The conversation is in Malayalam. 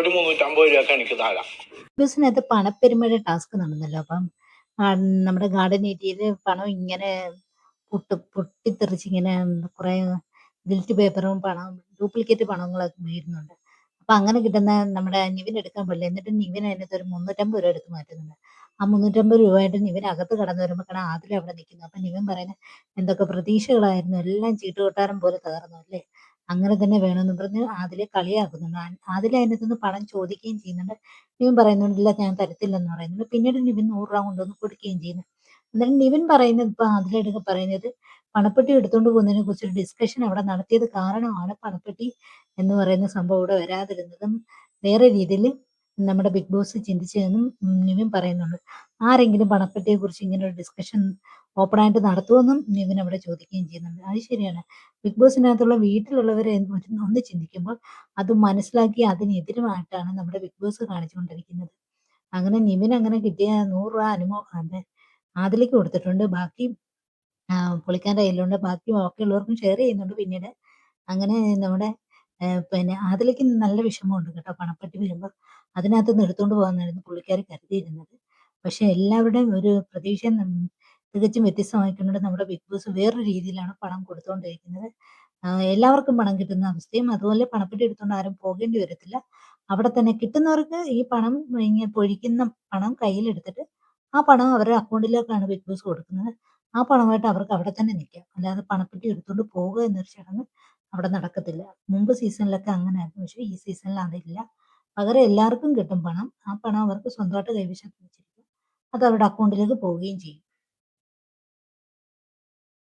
ഒരു 350 രൂപയൊക്കെ എനിക്ക് തരാം. ബിസിനകത്ത് പണപ്പെരുമയുടെ ടാസ്ക് നടന്നല്ലോ. അപ്പം നമ്മുടെ ഗാർഡൻ ഏരിയയിൽ പണം ഇങ്ങനെ പൊട്ടിത്തെറിച്ചിങ്ങനെ കുറെ ഗിൽറ്റ് പേപ്പറും പണം ഡ്യൂപ്ലിക്കേറ്റ് പണങ്ങളൊക്കെ വീഴുന്നുണ്ട്. അപ്പൊ അങ്ങനെ കിട്ടുന്ന നമ്മുടെ നിവിൻ എടുക്കാൻ പറ്റില്ല. എന്നിട്ട് നിവിൻ അതിനകത്ത് ഒരു 350 രൂപ എടുത്ത് മാറ്റുന്നുണ്ട്. ആ 350 രൂപയായിട്ട് നിവിൻ അകത്ത് കടന്നു വരുമ്പോൾ കാണാൻ ആദില അവിടെ നിൽക്കുന്നു. അപ്പൊ നിവിൻ പറയുന്നത് എന്തൊക്കെ പ്രതീക്ഷകളായിരുന്നു, എല്ലാം ചീട്ടുകൊട്ടാരം പോലെ തകർന്നു അല്ലേ, അങ്ങനെ തന്നെ വേണമെന്ന് പറഞ്ഞ് ആദിലെ കളിയാക്കുന്നുണ്ട്. ആദില അതിനകത്ത് നിന്ന് പണം ചോദിക്കുകയും ചെയ്യുന്നുണ്ട്. നിവിൻ പറയുന്നുണ്ട് ഇല്ല ഞാൻ തരത്തില്ലെന്ന് പറയുന്നുണ്ട്. പിന്നീട് നിവിൻ 100 രൂപ കൊണ്ടുവന്ന് കൊടുക്കുകയും ചെയ്യുന്നു. എന്നാലും നിവിൻ പറയുന്നത് ഇപ്പൊ ആദിലയുടെ പറയുന്നത് പണപ്പെട്ടി എടുത്തുകൊണ്ട് പോകുന്നതിനെ കുറിച്ചൊരു ഡിസ്കഷൻ അവിടെ നടത്തിയത് കാരണമാണ് പണപ്പെട്ടി എന്ന് പറയുന്ന സംഭവം ഇവിടെ വരാതിരുന്നതും വേറെ രീതിയിൽ നമ്മുടെ ബിഗ് ബോസ് ചിന്തിച്ചതെന്നും നിവിൻ പറയുന്നുണ്ട്. ആരെങ്കിലും പണപ്പെട്ടിയെ കുറിച്ച് ഇങ്ങനെ ഒരു ഡിസ്കഷൻ ഓപ്പണായിട്ട് നടത്തുമെന്നും നിവിൻ അവിടെ ചോദിക്കുകയും ചെയ്യുന്നുണ്ട്. അത് ശരിയാണ്. ബിഗ് ബോസിനകത്തുള്ള വീട്ടിലുള്ളവരെ ഒന്ന് ചിന്തിക്കുമ്പോൾ അത് മനസ്സിലാക്കി അതിനെതിരുമായിട്ടാണ് നമ്മുടെ ബിഗ് ബോസ് കാണിച്ചുകൊണ്ടിരിക്കുന്നത്. അങ്ങനെ നിവിൻ അങ്ങനെ കിട്ടിയ 100 രൂപ ആദിലേക്ക് കൊടുത്തിട്ടുണ്ട്. ബാക്കി പുള്ളിക്കാരൻ്റെ കയ്യിലുണ്ട്. ബാക്കി ബാക്കിയുള്ളവർക്കും ഷെയർ ചെയ്യുന്നുണ്ട് പിന്നീട്. അങ്ങനെ നമ്മുടെ പിന്നെ ആദിലയ്ക്ക് നല്ല വിഷമമുണ്ട് കേട്ടോ. പണപ്പെട്ടി വരുമ്പോൾ അതിനകത്തുനിന്ന് എടുത്തുകൊണ്ട് പോകാമെന്നായിരുന്നു പുള്ളിക്കാരി കരുതിയിരുന്നത്. പക്ഷെ എല്ലാവരുടെയും ഒരു പ്രതീക്ഷ തികച്ചും വ്യത്യസ്തമായിക്കൊണ്ട് നമ്മുടെ ബിഗ് ബോസ് വേറൊരു രീതിയിലാണ് പണം കൊടുത്തുകൊണ്ടിരിക്കുന്നത്. എല്ലാവർക്കും പണം കിട്ടുന്ന അവസ്ഥയും അതുപോലെ പണപ്പെട്ടി എടുത്തുകൊണ്ട് ആരും പോകേണ്ടി വരത്തില്ല. അവിടെ തന്നെ കിട്ടുന്നവർക്ക് ഈ പണം ഇങ്ങനെ പൊഴിക്കുന്ന പണം കയ്യിലെടുത്തിട്ട് ആ പണം അവരുടെ അക്കൗണ്ടിലേക്കാണ് ബിഗ് ബോസ് കൊടുക്കുന്നത്. ആ പണമായിട്ട് അവർക്ക് അവിടെ തന്നെ നിൽക്കാം. അല്ലാതെ പണപ്പെട്ടി എടുത്തുകൊണ്ട് പോകുക എന്നൊരു ചടങ്ങ് അവിടെ നടക്കത്തില്ല. മുമ്പ് സീസണിലൊക്കെ അങ്ങനെയായിരുന്നു. പക്ഷെ ഈ സീസണിൽ അതില്ല. പകരം എല്ലാവർക്കും കിട്ടും പണം. ആ പണം അവർക്ക് സ്വന്തമായിട്ട് കൈവശം വെച്ചിരിക്കും. അത് അവരുടെ അക്കൗണ്ടിലേക്ക് പോവുകയും ചെയ്യും.